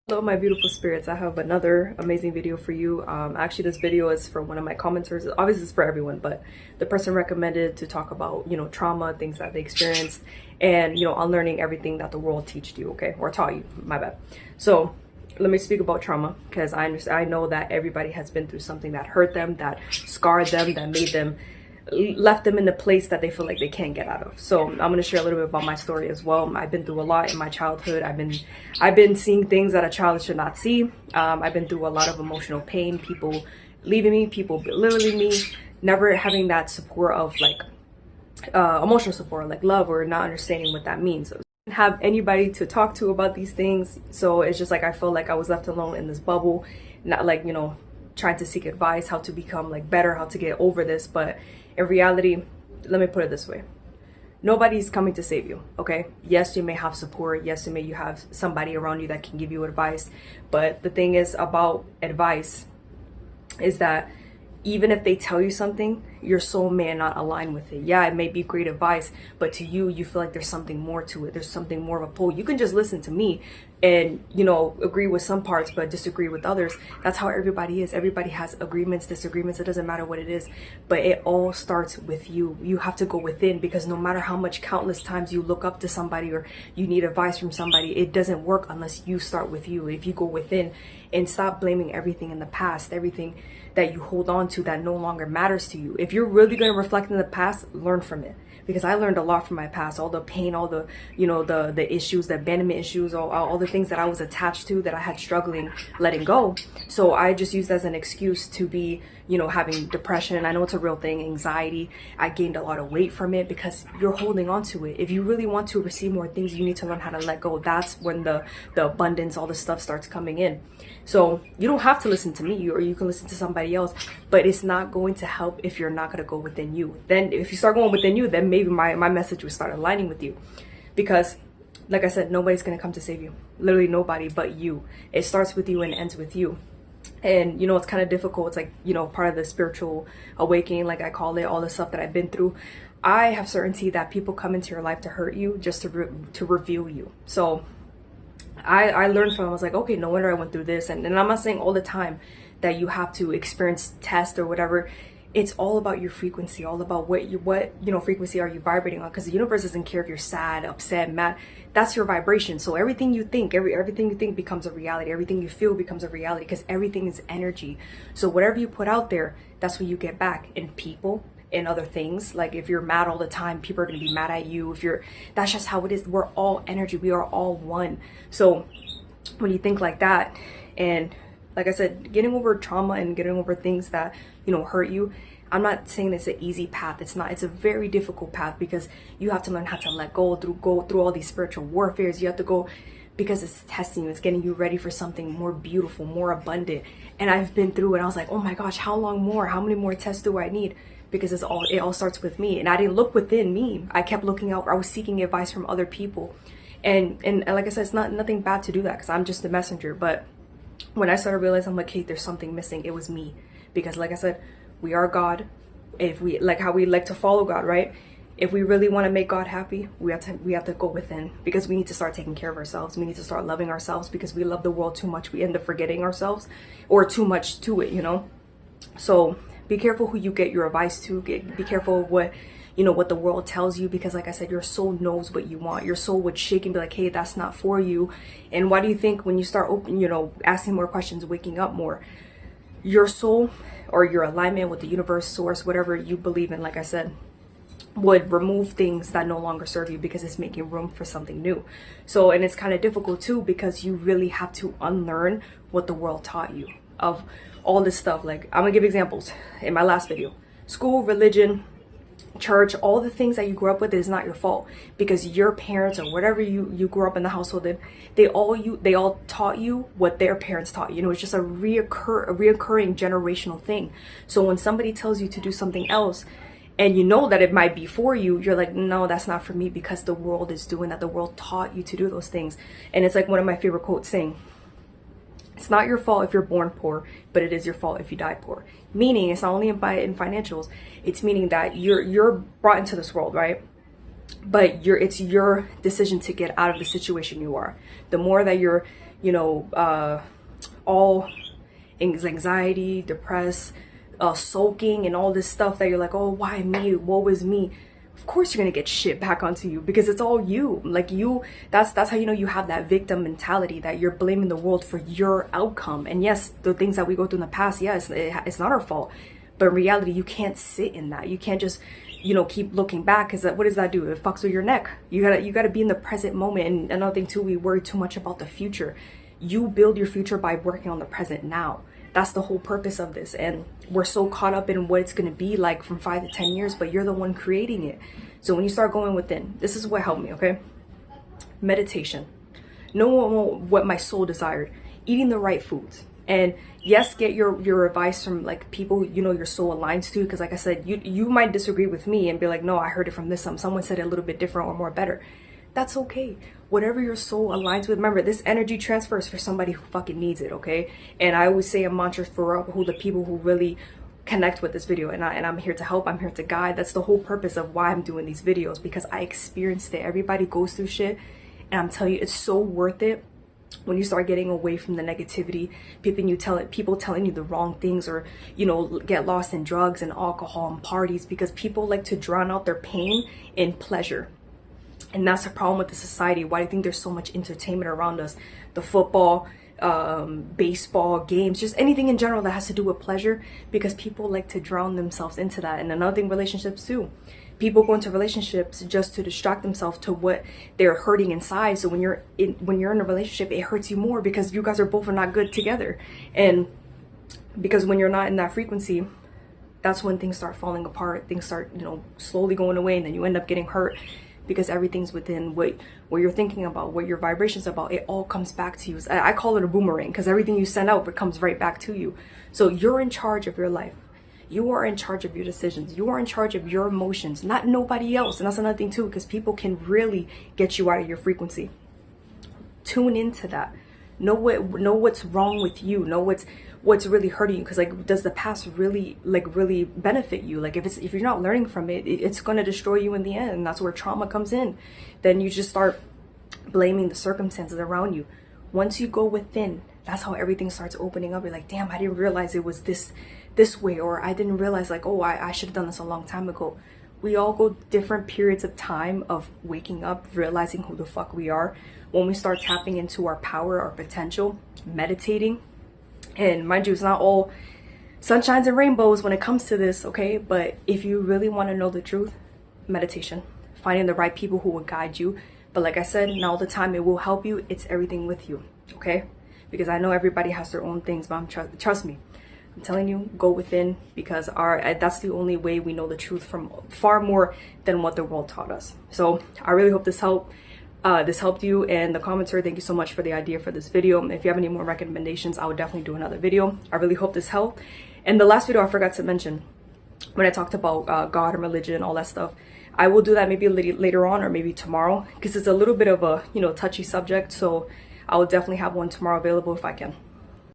Hello my beautiful spirits, I have another amazing video for you. Actually this video is for one of my commenters. Obviously it's for everyone, but the person recommended to talk about, trauma, things that they experienced, and unlearning everything that the world taught you, okay, or taught you, my bad. So let me speak about trauma, because I know that everybody has been through something that hurt them, that scarred them, that made them, left them in a place that they feel like they can't get out of. So I'm going to share a little bit about my story as well. I've been through a lot in my childhood. I've been seeing things that a child should not see. I've been through a lot of emotional pain, people leaving me, people belittling me, never having that support of like emotional support, like love, or not understanding what that means. So I didn't have anybody to talk to about these things. So it's just like I felt like I was left alone in this bubble, not like, trying to seek advice, how to become like better, how to get over this. But in reality, let me put it this way. Nobody's coming to save you, okay? Yes, you may have support. Yes, you have somebody around you that can give you advice. But the thing is about advice is that even if they tell you something, your soul may not align with it. Yeah, it may be great advice, but to you, you feel like there's something more to it. There's something more of a pull. You can just listen to me and, agree with some parts, but disagree with others. That's how everybody is. Everybody has agreements, disagreements. It doesn't matter what it is, but it all starts with you. You have to go within, because no matter how much countless times you look up to somebody or you need advice from somebody, it doesn't work unless you start with you. If you go within and stop blaming everything in the past, everything that you hold on to that no longer matters to you. If you're really going to reflect in the past, learn from it. Because I learned a lot from my past, all the pain, all the, the issues, the abandonment issues, all the things that I was attached to that I had struggling letting go. So I just used as an excuse to be, having depression. I know it's a real thing, anxiety. I gained a lot of weight from it because you're holding on to it. If you really want to receive more things, you need to learn how to let go. That's when the abundance, all the stuff starts coming in. So you don't have to listen to me, or you can listen to somebody else, but it's not going to help if you're not going to go within you. Then if you start going within you, then maybe my message will start aligning with you. Because like I said, nobody's going to come to save you. Literally nobody but you. It starts with you and ends with you. And it's kind of difficult. It's like, part of the spiritual awakening, like I call it, all the stuff that I've been through. I have certainty that people come into your life to hurt you, just to reveal you. So I learned from, I was like, okay, no wonder I went through this. And I'm not saying all the time that you have to experience tests or whatever. It's all about your frequency, all about what frequency are you vibrating on, because the universe doesn't care if you're sad, upset, mad. That's your vibration. So everything you think, everything you think becomes a reality. Everything you feel becomes a reality, because everything is energy. So whatever you put out there, that's what you get back in people and other things. Like if you're mad all the time, people are going to be mad at you. That's just how it is. We're all energy. We are all one. So when you think like that, and like I said, getting over trauma and getting over things that, hurt you, I'm not saying it's an easy path. It's not. It's a very difficult path, because you have to learn how to let go through all these spiritual warfares. You have to go, because it's testing you. It's getting you ready for something more beautiful, more abundant. And I've been through it. I was like, oh my gosh, how long more? How many more tests do I need? Because it all starts with me. And I didn't look within me. I kept looking out. I was seeking advice from other people. And like I said, it's nothing bad to do that, because I'm just the messenger. But when I started realizing, I'm like, hey, there's something missing. It was me. Because like I said, we are God. If we like how we like to follow God, right? If we really want to make God happy, we have to go within, because we need to start taking care of ourselves. We need to start loving ourselves, because we love the world too much. We end up forgetting ourselves, or too much to it, So be careful who you get your advice to. Be careful of what the world tells you, because like I said, your soul knows what you want. Your soul would shake and be like, hey, that's not for you. And why do you think when you start asking more questions, waking up more, your soul, or your alignment with the universe, source, whatever you believe in, like I said, would remove things that no longer serve you, because it's making room for something new. So, and it's kind of difficult too, because you really have to unlearn what the world taught you of all this stuff. Like, I'm gonna give examples in my last video. School, religion, church, all the things that you grew up with is not your fault, because your parents, or whatever you grew up in the household in, they all taught you what their parents taught you. It's just a reoccurring generational thing. So when somebody tells you to do something else, and you know that it might be for you, you're like, no, that's not for me, because the world is doing that. The world taught you to do those things. And it's like one of my favorite quotes saying, it's not your fault if you're born poor, but it is your fault if you die poor. Meaning, it's not only in financials. It's meaning that you're brought into this world, right? But it's your decision to get out of the situation you are. The more that you're you know, all anxiety, depressed, sulking, and all this stuff that you're like, oh, why me? Woe is me. Of course you're gonna get shit back onto you because it's all you. Like you, that's how you know you have that victim mentality, that you're blaming the world for your outcome. And yes, the things that we go through in the past, yes, it's not our fault. But in reality, you can't sit in that. You can't just, you know, keep looking back, because what does that do? It fucks with your neck. You gotta be in the present moment. And another thing too, we worry too much about the future. You build your future by working on the present now. That's the whole purpose of this. And we're so caught up in what it's going to be like from 5 to 10 years, but you're the one creating it. So when you start going within, this is what helped me, okay? Meditation. Knowing what my soul desired. Eating the right foods. And yes, get your advice from like people, you know, your soul aligns to, because like I said, you might disagree with me and be like, no, I heard it from this. Someone said it a little bit different or more better. That's okay. Whatever your soul aligns with. Remember, this energy transfers for somebody who fucking needs it, okay? And I always say a mantra for who the people who really connect with this video, and I'm here to help. I'm here to guide. That's the whole purpose of why I'm doing these videos, because I experienced it. Everybody goes through shit, and I'm telling you, it's so worth it when you start getting away from the negativity, people telling you the wrong things, or you know, get lost in drugs and alcohol and parties, because people like to drown out their pain in pleasure. And that's the problem with the society. Why do you think there's so much entertainment around us? The football, baseball, games, just anything in general that has to do with pleasure, because people like to drown themselves into that. And another thing, relationships too. People go into relationships just to distract themselves to what they're hurting inside. So when you're in a relationship, it hurts you more because you guys are both not good together. And because when you're not in that frequency, that's when things start falling apart. Things start, you know, slowly going away, and then you end up getting hurt. Because everything's within what you're thinking about, what your vibration's about. It all comes back to you. I call it a boomerang, because everything you send out, it comes right back to you. So you're in charge of your life. You are in charge of your decisions. You are in charge of your emotions, not nobody else. And that's another thing too, because people can really get you out of your frequency. Tune into that. Know what's wrong with you. Know what's really hurting you. Because like, does the past really benefit you? Like if you're not learning from it, it's going to destroy you in the end. And that's where trauma comes in. Then you just start blaming the circumstances around you. Once you go within, that's how everything starts opening up. You're like, damn, I didn't realize it was this way, or I didn't realize like, oh, I should have done this a long time ago. We all go different periods of time of waking up, realizing who the fuck we are. When we start tapping into our power, our potential, meditating. And mind you, it's not all sunshines and rainbows when it comes to this, okay? But if you really want to know the truth, meditation. Finding the right people who will guide you. But like I said, not all the time it will help you. It's everything with you, okay? Because I know everybody has their own things, but trust me. I'm telling you, go within, because that's the only way we know the truth, from far more than what the world taught us. So I really hope this helped. This helped you. And the commenter, thank you so much for the idea for this video. If you have any more recommendations, I would definitely do another video. I really hope this helped. And the last video I forgot to mention, when I talked about God and religion and all that stuff, I will do that maybe later on, or maybe tomorrow, because it's a little bit of a, you know, touchy subject. So I will definitely have one tomorrow available if I can.